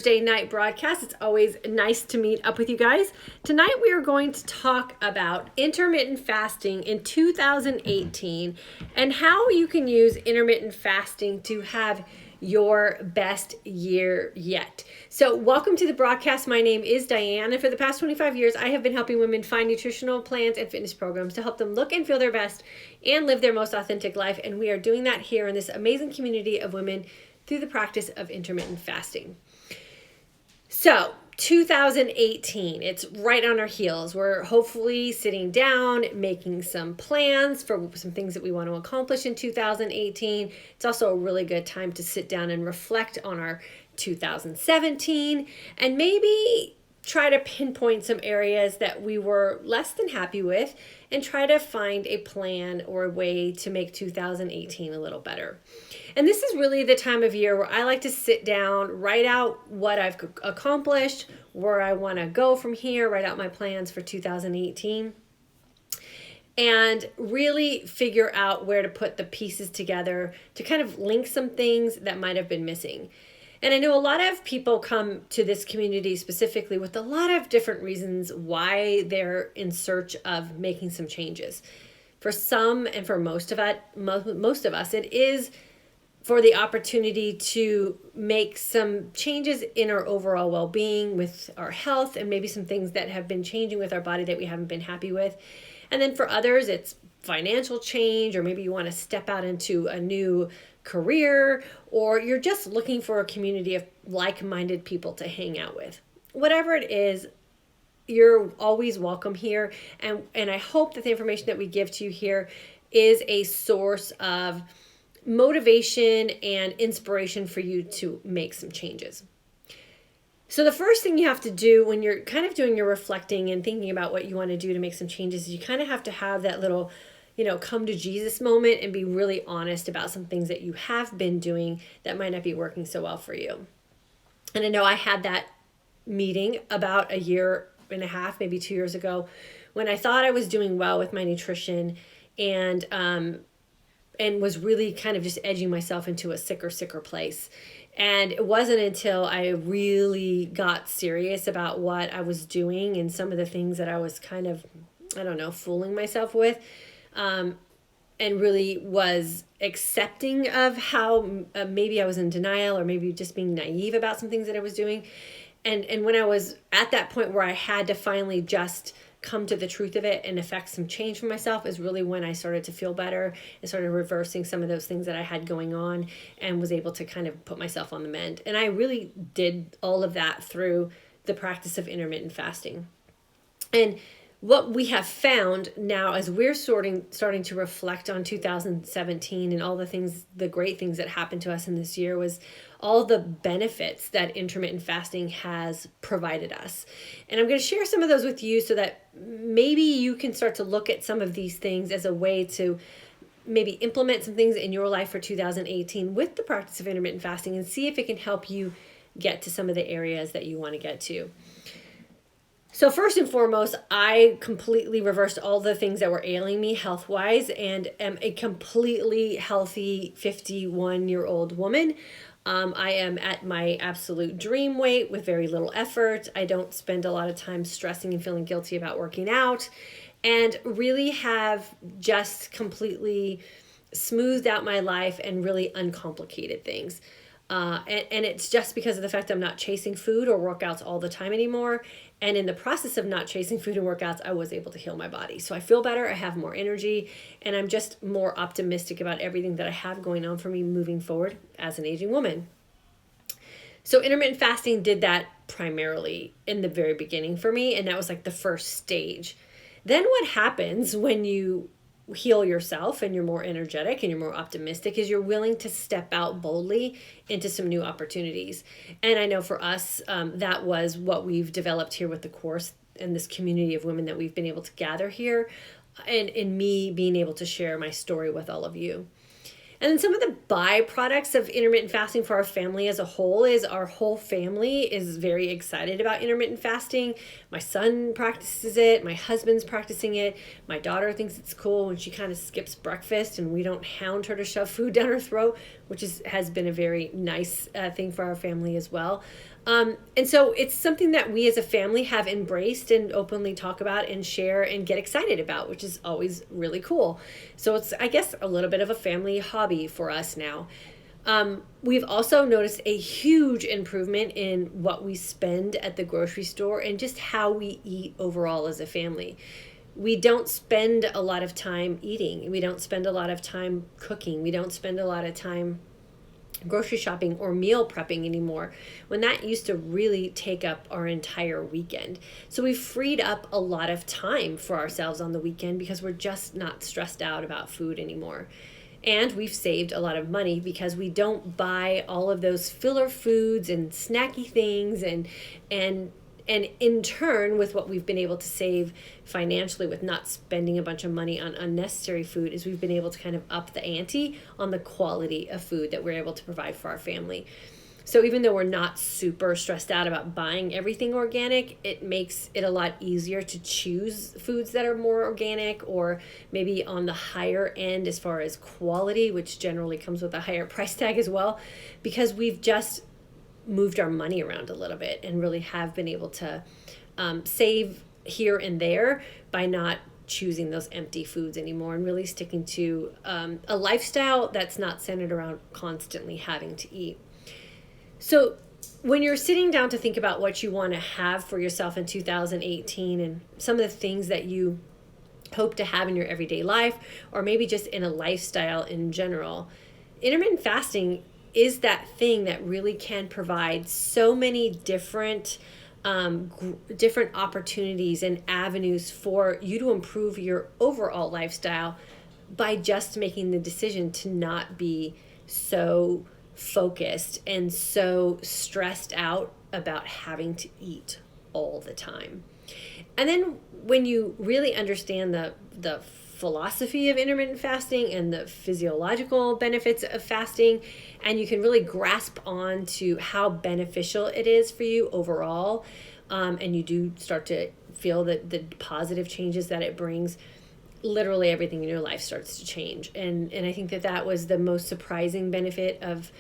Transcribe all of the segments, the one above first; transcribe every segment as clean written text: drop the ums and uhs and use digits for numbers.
Thursday night broadcast. It's always nice to meet up with you guys. Tonight we are going to talk about intermittent fasting in 2018 and how you can use intermittent fasting to have your best year yet. So welcome to the broadcast. My name is Diane, and for the past 25 years I have been helping women find nutritional plans and fitness programs to help them look and feel their best and live their most authentic life. And we are doing that here in this amazing community of women through the practice of intermittent fasting. So 2018, it's right on our heels. We're hopefully sitting down, making some plans for some things that we want to accomplish in 2018. It's also a really good time to sit down and reflect on our 2017 and maybe try to pinpoint some areas that we were less than happy with and try to find a plan or a way to make 2018 a little better. And this is really the time of year where I like to sit down, write out what I've accomplished, where I want to go from here, write out my plans for 2018, and really figure out where to put the pieces together to kind of link some things that might have been missing. And I know a lot of people come to this community specifically with a lot of different reasons why they're in search of making some changes. For some and for most of us, it is for the opportunity to make some changes in our overall well-being with our health and maybe some things that have been changing with our body that we haven't been happy with. And then for others, it's financial change, or maybe you want to step out into a new career, or you're just looking for a community of like-minded people to hang out with. Whatever it is, you're always welcome here. And I hope that the information that we give to you here is a source of motivation and inspiration for you to make some changes. So the first thing you have to do when you're kind of doing your reflecting and thinking about what you want to do to make some changes is you kind of have to have that little come to Jesus moment and be really honest about some things that you have been doing that might not be working so well for you. And I know I had that meeting about a year and a half, maybe 2 years ago, when I thought I was doing well with my nutrition and was really kind of just edging myself into a sicker place. And it wasn't until I really got serious about what I was doing and some of the things that I was kind of, fooling myself with, and really was accepting of how maybe I was in denial or maybe just being naive about some things that I was doing. And when I was at that point where I had to finally just come to the truth of it and affect some change for myself is really when I started to feel better and started reversing some of those things that I had going on and was able to kind of put myself on the mend. And I really did all of that through the practice of intermittent fasting. And what we have found now as we're starting to reflect on 2017 and all the great things that happened to us in this year was all the benefits that intermittent fasting has provided us. And I'm going to share some of those with you so that maybe you can start to look at some of these things as a way to maybe implement some things in your life for 2018 with the practice of intermittent fasting and see if it can help you get to some of the areas that you want to get to. So first and foremost, I completely reversed all the things that were ailing me health-wise and am a completely healthy 51-year-old woman. I am at my absolute dream weight with very little effort. I don't spend a lot of time stressing and feeling guilty about working out, and really have just completely smoothed out my life and really uncomplicated things. And it's just because of the fact I'm not chasing food or workouts all the time anymore. And in the process of not chasing food and workouts, I was able to heal my body. So I feel better, I have more energy, and I'm just more optimistic about everything that I have going on for me moving forward as an aging woman. So intermittent fasting did that primarily in the very beginning for me, and that was like the first stage. Then what happens when you heal yourself and you're more energetic and you're more optimistic is you're willing to step out boldly into some new opportunities. And I know for us, that was what we've developed here with the course and this community of women that we've been able to gather here, and in me being able to share my story with all of you. And then some of the byproducts of intermittent fasting for our family as a whole is our whole family is very excited about intermittent fasting. My son practices it. My husband's practicing it. My daughter thinks it's cool when she kind of skips breakfast and we don't hound her to shove food down her throat, which has been a very nice thing for our family as well. And so it's something that we as a family have embraced and openly talk about and share and get excited about, which is always really cool. So it's, I guess, a little bit of a family hobby for us now. We've also noticed a huge improvement in what we spend at the grocery store and just how we eat overall as a family. We don't spend a lot of time eating. We don't spend a lot of time cooking. We don't spend a lot of time grocery shopping or meal prepping anymore, when that used to really take up our entire weekend. So we've freed up a lot of time for ourselves on the weekend because we're just not stressed out about food anymore. And we've saved a lot of money because we don't buy all of those filler foods and snacky things, and in turn, with what we've been able to save financially with not spending a bunch of money on unnecessary food, is we've been able to kind of up the ante on the quality of food that we're able to provide for our family. So even though we're not super stressed out about buying everything organic, it makes it a lot easier to choose foods that are more organic, or maybe on the higher end as far as quality, which generally comes with a higher price tag as well, because we've just moved our money around a little bit and really have been able to save here and there by not choosing those empty foods anymore, and really sticking to a lifestyle that's not centered around constantly having to eat. So when you're sitting down to think about what you want to have for yourself in 2018 and some of the things that you hope to have in your everyday life, or maybe just in a lifestyle in general, intermittent fasting is that thing that really can provide so many different different opportunities and avenues for you to improve your overall lifestyle by just making the decision to not be so focused and so stressed out about having to eat all the time. And then when you really understand the philosophy of intermittent fasting and the physiological benefits of fasting, and you can really grasp on to how beneficial it is for you overall, and you do start to feel that the positive changes that it brings, literally everything in your life starts to change. And I think that was the most surprising benefit of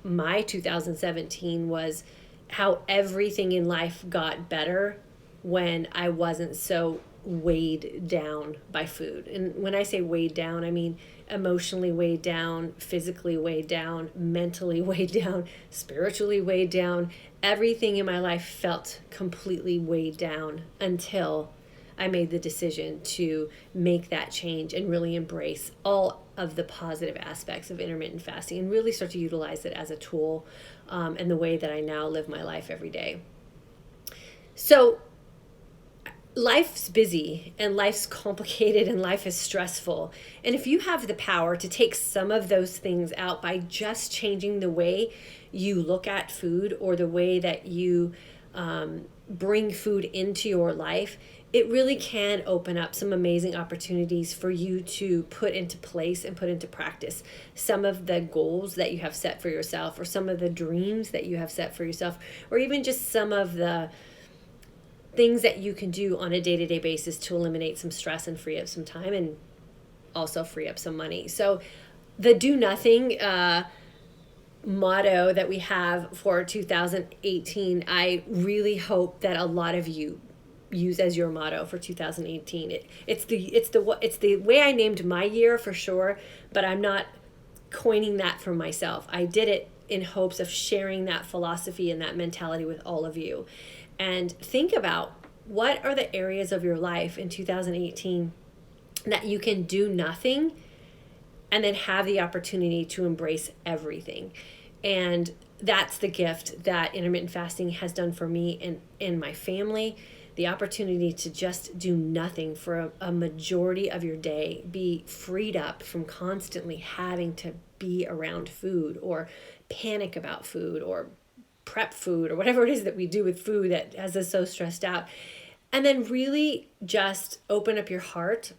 my 2017, was how everything in life got better when I wasn't so weighed down by food. And when I say weighed down, I mean emotionally weighed down, physically weighed down, mentally weighed down, spiritually weighed down. Everything in my life felt completely weighed down until I made the decision to make that change and really embrace all of the positive aspects of intermittent fasting and really start to utilize it as a tool, and the way that I now live my life every day. So life's busy and life's complicated and life is stressful. And if you have the power to take some of those things out by just changing the way you look at food or the way that you bring food into your life, it really can open up some amazing opportunities for you to put into place and put into practice some of the goals that you have set for yourself, or some of the dreams that you have set for yourself, or even just some of the things that you can do on a day-to-day basis to eliminate some stress and free up some time, and also free up some money. So the do nothing motto that we have for 2018, I really hope that a lot of you use as your motto for 2018. It's the way I named my year for sure, but I'm not coining that for myself. I did it in hopes of sharing that philosophy and that mentality with all of you. And think about, what are the areas of your life in 2018 that you can do nothing and then have the opportunity to embrace everything. And that's the gift that intermittent fasting has done for me and in my family. The opportunity to just do nothing for a majority of your day, be freed up from constantly having to be around food or panic about food or prep food or whatever it is that we do with food that has us so stressed out. And then really just open up your heart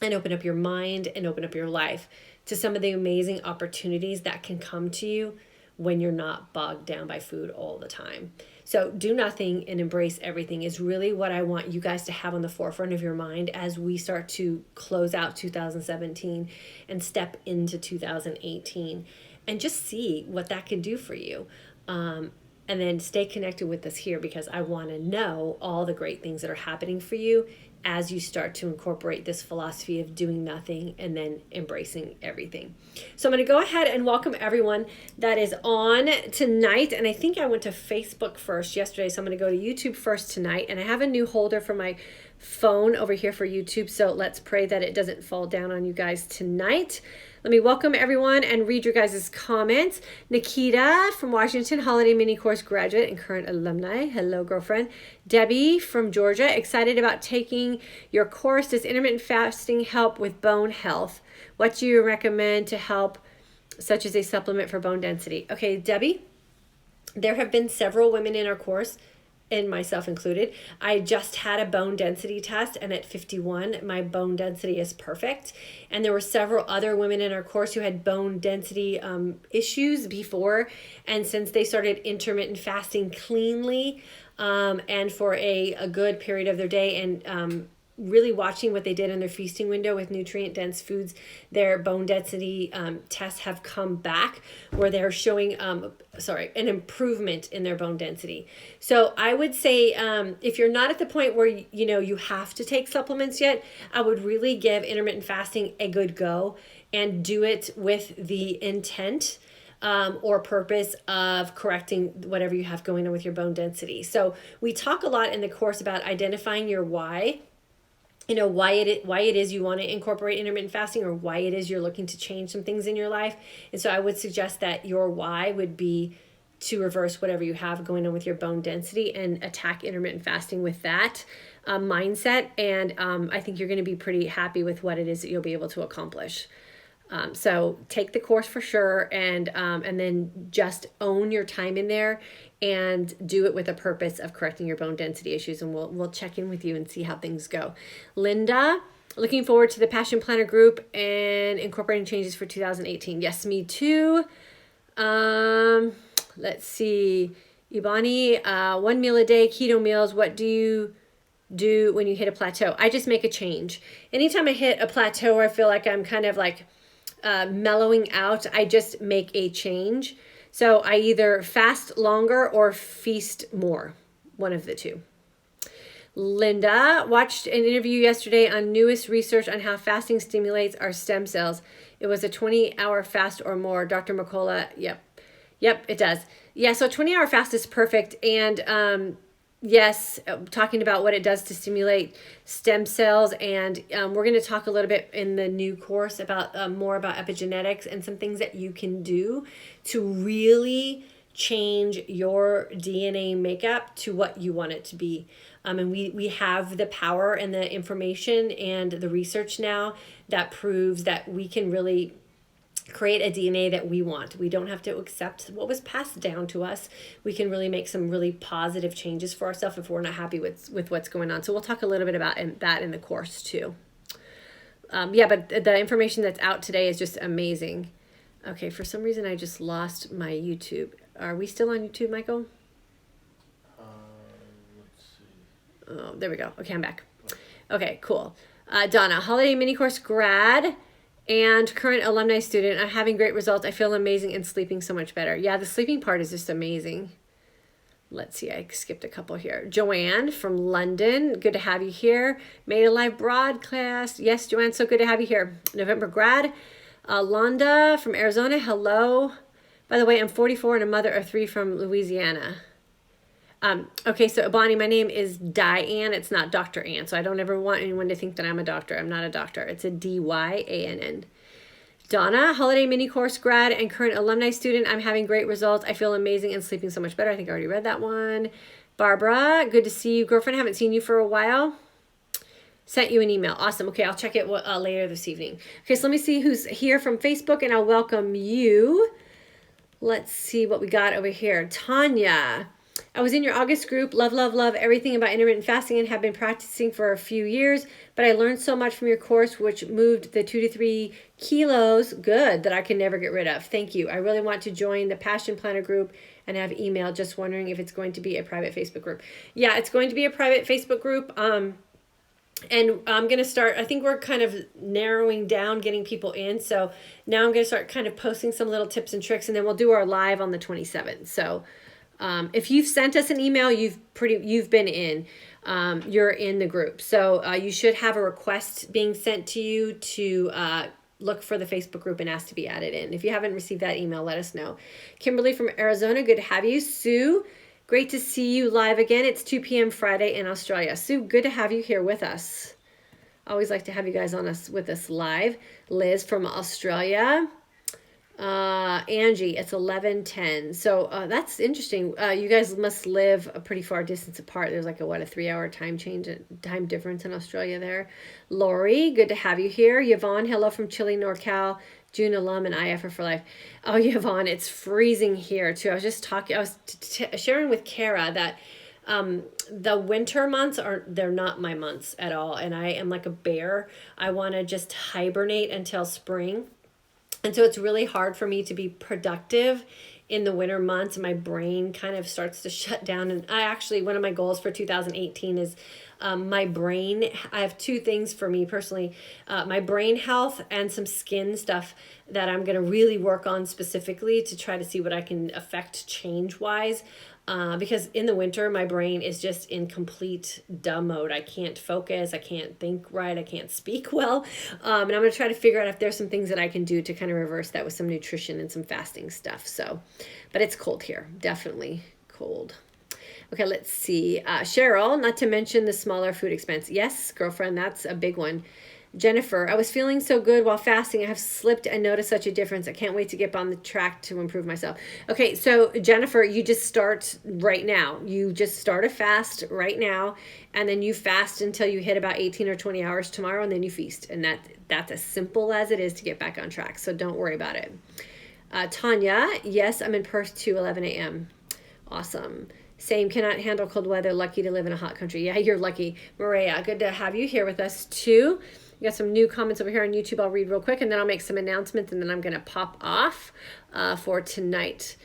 and open up your mind and open up your life to some of the amazing opportunities that can come to you when you're not bogged down by food all the time. So do nothing and embrace everything is really what I want you guys to have on the forefront of your mind as we start to close out 2017 and step into 2018, and just see what that can do for you. And then stay connected with us here because I want to know all the great things that are happening for you as you start to incorporate this philosophy of doing nothing and then embracing everything. So I'm going to go ahead and welcome everyone that is on tonight. And I think I went to Facebook first yesterday, so I'm going to go to YouTube first tonight. And I have a new holder for my phone over here for YouTube, so let's pray that it doesn't fall down on you guys tonight. Let me welcome everyone and read your guys' comments. Nikita from Washington, holiday mini course graduate and current alumni. Hello, girlfriend. Debbie from Georgia, excited about taking your course. Does intermittent fasting help with bone health? What do you recommend to help, such as a supplement for bone density? Okay, Debbie, there have been several women in our course, and myself included. I just had a bone density test, and at 51, my bone density is perfect. And there were several other women in our course who had bone density issues before. And since they started intermittent fasting cleanly and for a good period of their day, and really watching what they did in their feasting window with nutrient dense foods, their bone density tests have come back where they're showing an improvement in their bone density. So I would say if you're not at the point where you have to take supplements yet, I would really give intermittent fasting a good go and do it with the intent or purpose of correcting whatever you have going on with your bone density. So we talk a lot in the course about identifying your why. Why it is you want to incorporate intermittent fasting, or why it is you're looking to change some things in your life. And so I would suggest that your why would be to reverse whatever you have going on with your bone density and attack intermittent fasting with that mindset. And I think you're going to be pretty happy with what it is that you'll be able to accomplish. So take the course for sure, and then just own your time in there and do it with a purpose of correcting your bone density issues. And we'll check in with you and see how things go. Linda, looking forward to the Passion Planner group and incorporating changes for 2018. Yes, me too. Let's see. Ibani, 1 meal a day, keto meals. What do you do when you hit a plateau? I just make a change. Anytime I hit a plateau where I feel like I'm kind of like mellowing out, I just make a change. So I either fast longer or feast more, one of the two. Linda, watched an interview yesterday on newest research on how fasting stimulates our stem cells. It was a 20-hour fast or more. Dr. McCullough, yep, it does. Yeah, so 20-hour fast is perfect. And yes, talking about what it does to stimulate stem cells. And we're going to talk a little bit in the new course about more about epigenetics and some things that you can do to really change your DNA makeup to what you want it to be. And we have the power and the information and the research now that proves that we can really create a DNA that we want. We don't have to accept what was passed down to us. We can really make some really positive changes for ourselves if we're not happy with what's going on. So we'll talk a little bit about that in the course too. But the information that's out today is just amazing. Okay, for some reason I just lost my YouTube. Are we still on YouTube, Michael? Let's see. Oh, there we go. Okay, I'm back. Okay, cool. Donna, holiday mini course grad and current alumni student. I'm having great results. I feel amazing and sleeping so much better. Yeah, the sleeping part is just amazing. Let's see, I skipped a couple here. Joanne from London, good to have you here. Made a live broadcast. Yes, Joanne, so good to have you here. November grad. Londa from Arizona, hello. By the way, I'm 44 and a mother of 3 from Louisiana. Okay, so Bonnie, my name is Diane. It's not Dr. Ann, so I don't ever want anyone to think that I'm a doctor. I'm not a doctor. It's a Dyann. Donna, holiday mini course grad and current alumni student. I'm having great results. I feel amazing and sleeping so much better. I think I already read that one. Barbara, good to see you. Girlfriend, haven't seen you for a while. Sent you an email. Awesome. Okay, I'll check it later this evening. Okay, so let me see who's here from Facebook, and I'll welcome you. Let's see what we got over here. Tanya, I was in your August group. Love, love, love everything about intermittent fasting and have been practicing for a few years, but I learned so much from your course, which moved the 2 to 3 kilos, good, that I can never get rid of. Thank you. I really want to join the Passion Planner group and have email. Just wondering if it's going to be a private Facebook group. Yeah, it's going to be a private Facebook group. And I'm going to start, I think we're kind of narrowing down getting people in. So now I'm going to start kind of posting some little tips and tricks, and then we'll do our live on the 27th. So If you've sent us an email, you've been in. You're in the group. So you should have a request being sent to you to look for the Facebook group and ask to be added in. If you haven't received that email, let us know. Kimberly from Arizona, good to have you. Sue, great to see you live again. It's 2 p.m. Friday in Australia. Sue, good to have you here with us. Always like to have you guys with us live. Liz from Australia. Angie, it's 11:10. So that's interesting. You guys must live a pretty far distance apart. There's like a 3-hour time difference in Australia there. Lori, good to have you here. Yvonne, hello from Chile, NorCal. June alum and IFR for life. Oh, Yvonne, it's freezing here too. I was sharing with Kara that the winter months they're not my months at all. And I am like a bear. I want to just hibernate until spring. And so it's really hard for me to be productive in the winter months. My brain kind of starts to shut down. And one of my goals for 2018 is my brain. I have two things for me personally, my brain health and some skin stuff that I'm going to really work on specifically to try to see what I can affect change-wise. Because in the winter, my brain is just in complete dumb mode. I can't focus. I can't think right. I can't speak well. And I'm going to try to figure out if there's some things that I can do to kind of reverse that with some nutrition and some fasting stuff. So, but it's cold here. Definitely cold. Okay, let's see. Cheryl, not to mention the smaller food expense. Yes, girlfriend, that's a big one. Jennifer, I was feeling so good while fasting. I have slipped and noticed such a difference. I can't wait to get on the track to improve myself. Okay, so Jennifer, you just start right now. You just start a fast right now, and then you fast until you hit about 18 or 20 hours tomorrow, and then you feast. And that's as simple as it is to get back on track, so don't worry about it. Tanya, yes, I'm in Perth too, 11 a.m. Awesome. Same, cannot handle cold weather. Lucky to live in a hot country. Yeah, you're lucky. Maria, good to have you here with us too. We got some new comments over here on YouTube. I'll read real quick, and then I'll make some announcements, and then I'm going to pop off for tonight.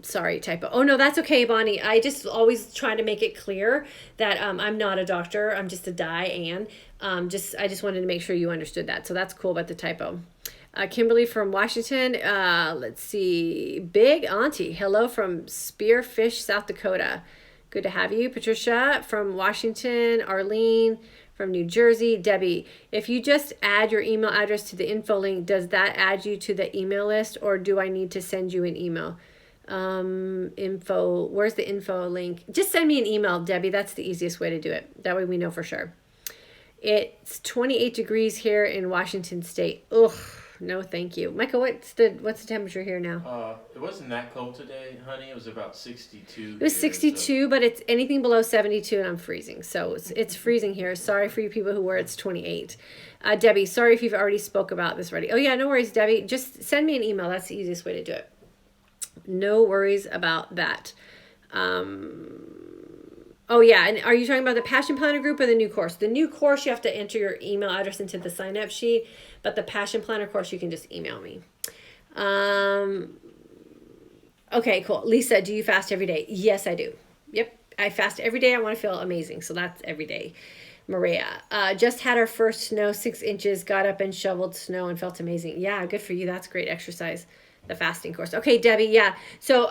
Sorry, typo. Oh, no, that's okay, Bonnie. I just always try to make it clear that I'm not a doctor. I'm just a Diane. I just wanted to make sure you understood that. So that's cool about the typo. Kimberly from Washington. Let's see. Big Auntie. Hello from Spearfish, South Dakota. Good to have you. Patricia from Washington. Arlene from New Jersey. Debbie, if you just add your email address to the info link, does that add you to the email list, or do I need to send you an email? Where's the info link? Just send me an email, Debbie. That's the easiest way to do it. That way we know for sure. It's 28 degrees here in Washington State. Ugh. No, thank you. Michael, what's the temperature here now? It wasn't that cold today, honey. It was about 62. It was 62, so. But it's anything below 72 and I'm freezing. So it's freezing here. Sorry for you people who it's 28. Debbie, sorry if you've already spoke about this already. Oh yeah, no worries, Debbie. Just send me an email. That's the easiest way to do it. No worries about that. Oh yeah, and are you talking about the Passion Planner group or the new course? The new course, you have to enter your email address into the sign-up sheet, but the Passion Planner course, you can just email me. Okay, cool. Lisa, do you fast every day? Yes, I do. Yep, I fast every day. I want to feel amazing, so that's every day. Maria, just had our first snow, 6 inches, got up and shoveled snow and felt amazing. Yeah, good for you. That's great exercise. The fasting course. Okay, Debbie, yeah. So,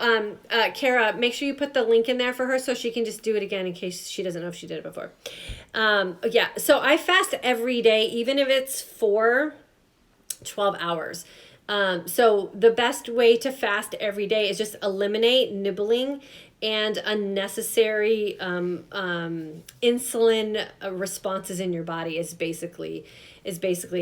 Kara, make sure you put the link in there for her so she can just do it again in case she doesn't know if she did it before. Yeah, so I fast every day, even if it's for 12 hours. So the best way to fast every day is just eliminate nibbling and unnecessary insulin responses in your body is basically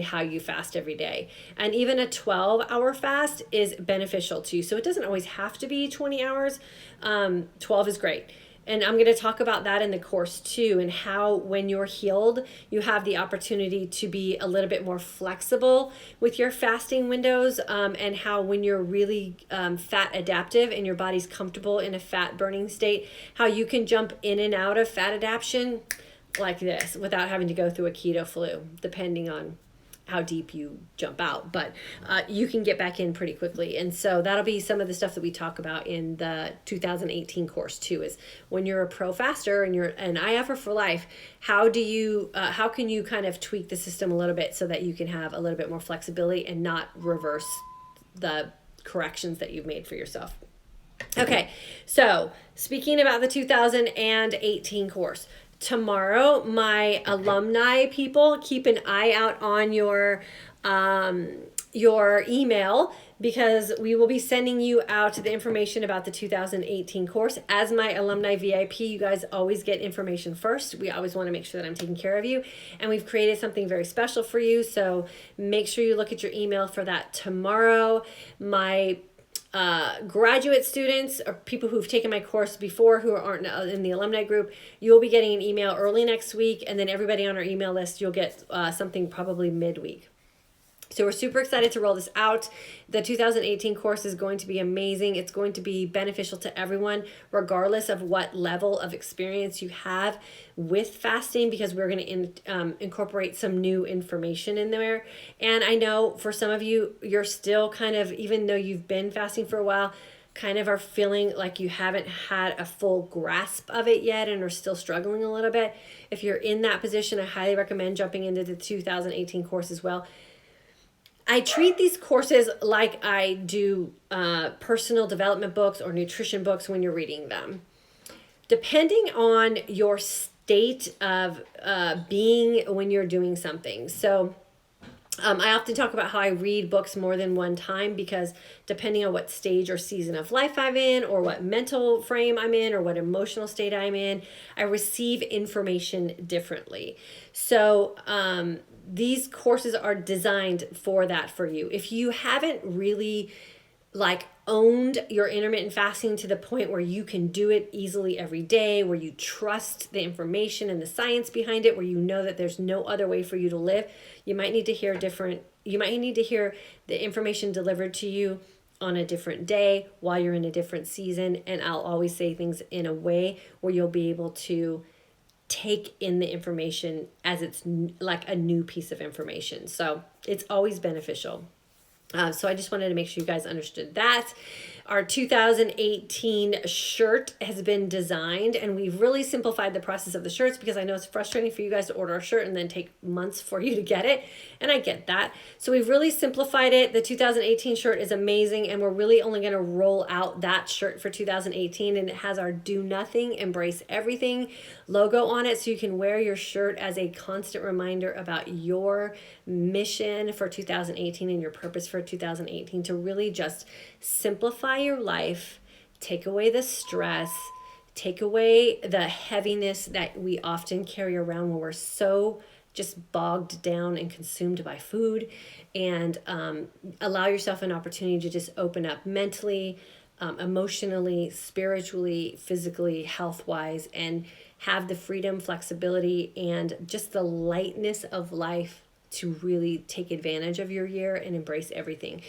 how you fast every day. And even a 12-hour fast is beneficial to you. So it doesn't always have to be 20 hours. 12 is great. And I'm going to talk about that in the course too, and how when you're healed, you have the opportunity to be a little bit more flexible with your fasting windows, and how when you're really fat adaptive and your body's comfortable in a fat burning state, how you can jump in and out of fat adaptation like this without having to go through a keto flu, depending on how deep you jump out, but you can get back in pretty quickly. And so that'll be some of the stuff that we talk about in the 2018 course too, is when you're a pro faster and you're an IFR for life, how can you kind of tweak the system a little bit so that you can have a little bit more flexibility and not reverse the corrections that you've made for yourself. Okay, so speaking about the 2018 course, tomorrow, my alumni people, keep an eye out on your email, because we will be sending you out the information about the 2018 course. As my alumni VIP, you guys always get information first. We always want to make sure that I'm taking care of you, and we've created something very special for you. So make sure you look at your email for that tomorrow. My graduate students or people who've taken my course before who aren't in the alumni group, you'll be getting an email early next week, and then everybody on our email list, you'll get something probably midweek. So we're super excited to roll this out. The 2018 course is going to be amazing. It's going to be beneficial to everyone, regardless of what level of experience you have with fasting, because we're going to incorporate some new information in there. And I know for some of you, you're still kind of, even though you've been fasting for a while, kind of are feeling like you haven't had a full grasp of it yet and are still struggling a little bit. If you're in that position, I highly recommend jumping into the 2018 course as well. I treat these courses like I do personal development books or nutrition books when you're reading them. Depending on your state of being when you're doing something. So I often talk about how I read books more than one time, because depending on what stage or season of life I'm in, or what mental frame I'm in, or what emotional state I'm in, I receive information differently. So these courses are designed for that for you. If you haven't really owned your intermittent fasting to the point where you can do it easily every day, where you trust the information and the science behind it, where you know that there's no other way for you to live, you might need to hear the information delivered to you on a different day while you're in a different season. And I'll always say things in a way where you'll be able to take in the information as it's like a new piece of information. So it's always beneficial. So I just wanted to make sure you guys understood that. Our 2018 shirt has been designed, and we've really simplified the process of the shirts, because I know it's frustrating for you guys to order a shirt and then take months for you to get it. And I get that. So we've really simplified it. The 2018 shirt is amazing, and we're really only going to roll out that shirt for 2018. And it has our Do Nothing, Embrace Everything logo on it. So you can wear your shirt as a constant reminder about your mission for 2018 and your purpose for 2018, to really just simplify your life, take away the stress, take away the heaviness that we often carry around when we're so just bogged down and consumed by food, and allow yourself an opportunity to just open up mentally, emotionally, spiritually, physically, health-wise, and have the freedom, flexibility, and just the lightness of life to really take advantage of your year and embrace everything.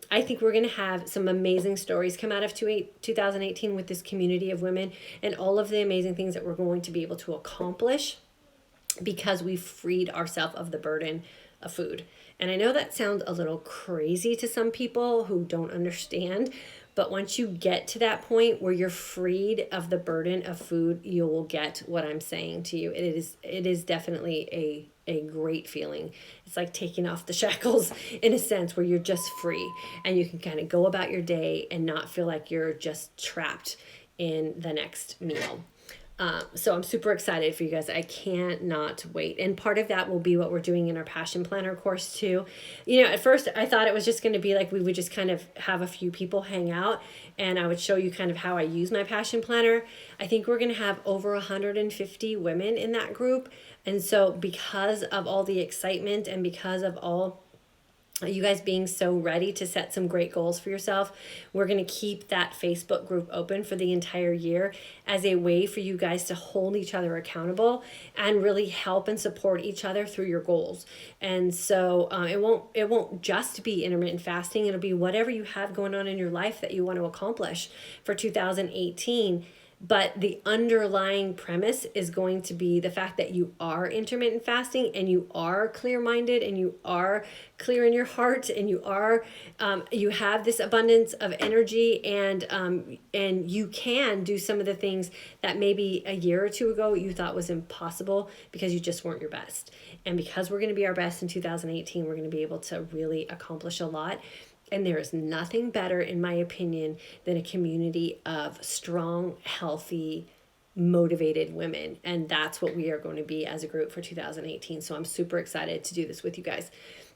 I think we're going to have some amazing stories come out of 2018 with this community of women, and all of the amazing things that we're going to be able to accomplish because we've freed ourselves of the burden of food. And I know that sounds a little crazy to some people who don't understand, but once you get to that point where you're freed of the burden of food, you will get what I'm saying to you. It is definitely a great feeling. It's like taking off the shackles in a sense, where you're just free and you can kind of go about your day and not feel like you're just trapped in the next meal. So I'm super excited for you guys. I cannot wait. And part of that will be what we're doing in our Passion Planner course too. You know, at first I thought it was just going to be like we would just kind of have a few people hang out and I would show you kind of how I use my Passion Planner. I think we're going to have over 150 women in that group. And so because of all the excitement and because of all you guys being so ready to set some great goals for yourself, we're going to keep that Facebook group open for the entire year as a way for you guys to hold each other accountable and really help and support each other through your goals. And so it won't just be intermittent fasting. It'll be whatever you have going on in your life that you want to accomplish for 2018. But the underlying premise is going to be the fact that you are intermittent fasting and you are clear-minded and you are clear in your heart and you are you have this abundance of energy and you can do some of the things that maybe a year or two ago you thought was impossible because you just weren't your best. And because we're going to be our best in 2018, we're going to be able to really accomplish a lot. And there is nothing better, in my opinion, than a community of strong, healthy, motivated women. And that's what we are going to be as a group for 2018. So I'm super excited to do this with you guys.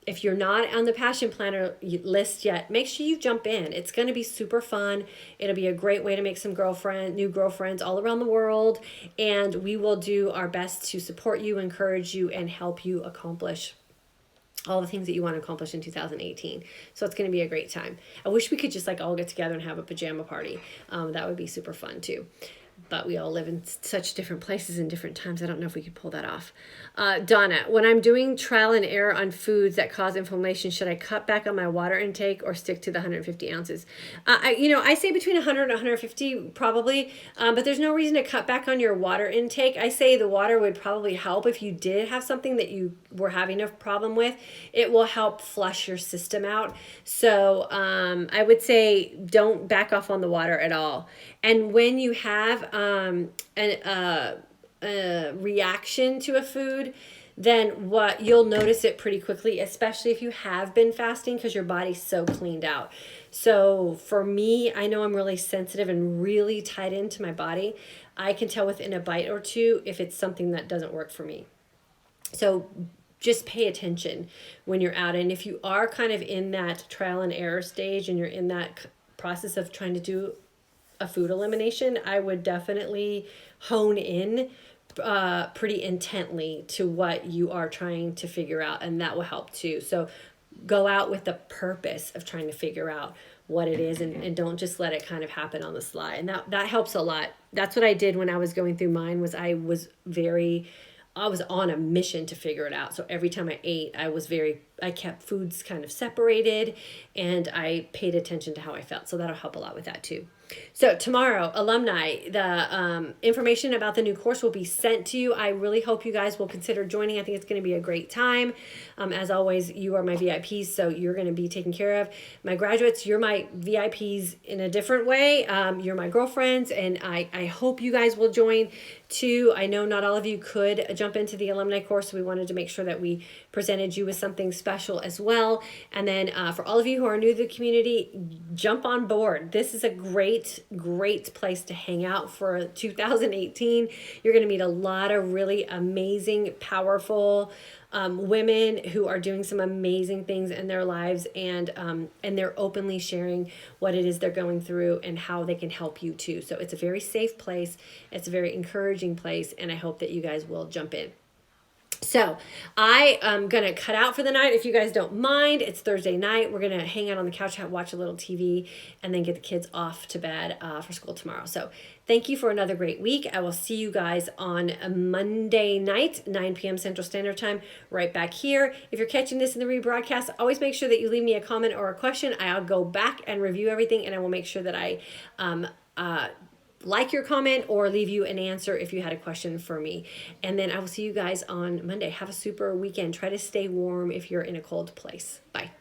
If you're not on the Passion Planner list yet, make sure you jump in. It's going to be super fun. It'll be a great way to make some new girlfriends all around the world. And we will do our best to support you, encourage you, and help you accomplish all the things that you want to accomplish in 2018. So it's going to be a great time. I wish we could just like all get together and have a pajama party. That would be super fun too. But we all live in such different places and different times. I don't know if we could pull that off. Donna, when I'm doing trial and error on foods that cause inflammation, should I cut back on my water intake or stick to the 150 ounces? I say between 100 and 150 probably, but there's no reason to cut back on your water intake. I say the water would probably help if you did have something that you were having a problem with. It will help flush your system out. So I would say don't back off on the water at all. And when you have a reaction to a food, then what you'll notice it pretty quickly, especially if you have been fasting because your body's so cleaned out. So for me, I know I'm really sensitive and really tied into my body. I can tell within a bite or two if it's something that doesn't work for me. So just pay attention when you're out. And if you are kind of in that trial and error stage and you're in that process of trying to do a food elimination, I would definitely hone in pretty intently to what you are trying to figure out, and that will help too. So go out with the purpose of trying to figure out what it is, and don't just let it kind of happen on the sly. And that helps a lot. That's what I did when I was going through mine. Was I was on a mission to figure it out. So every time I ate, I kept foods kind of separated, and I paid attention to how I felt. So that'll help a lot with that too. So tomorrow, alumni, the information about the new course will be sent to you. I really hope you guys will consider joining. I think it's going to be a great time. As always, you are my VIPs, so you're going to be taken care of. My graduates, you're my VIPs in a different way. You're my girlfriends, and I hope you guys will join too. I know not all of you could jump into the alumni course, so we wanted to make sure that we presented you with something special as well. And then for all of you who are new to the community, jump on board. This is a great place to hang out for 2018. You're going to meet a lot of really amazing, powerful women who are doing some amazing things in their lives, and they're openly sharing what it is they're going through and how they can help you too. So it's a very safe place. It's a very encouraging place, and I hope that you guys will jump in. So I am going to cut out for the night. If you guys don't mind, it's Thursday night. We're going to hang out on the couch, watch a little TV, and then get the kids off to bed for school tomorrow. So thank you for another great week. I will see you guys on a Monday night, 9 p.m. Central Standard Time, right back here. If you're catching this in the rebroadcast, always make sure that you leave me a comment or a question. I'll go back and review everything, and I will make sure that I like your comment or leave you an answer if you had a question for me. And then I will see you guys on Monday. Have a super weekend. Try to stay warm if you're in a cold place. Bye.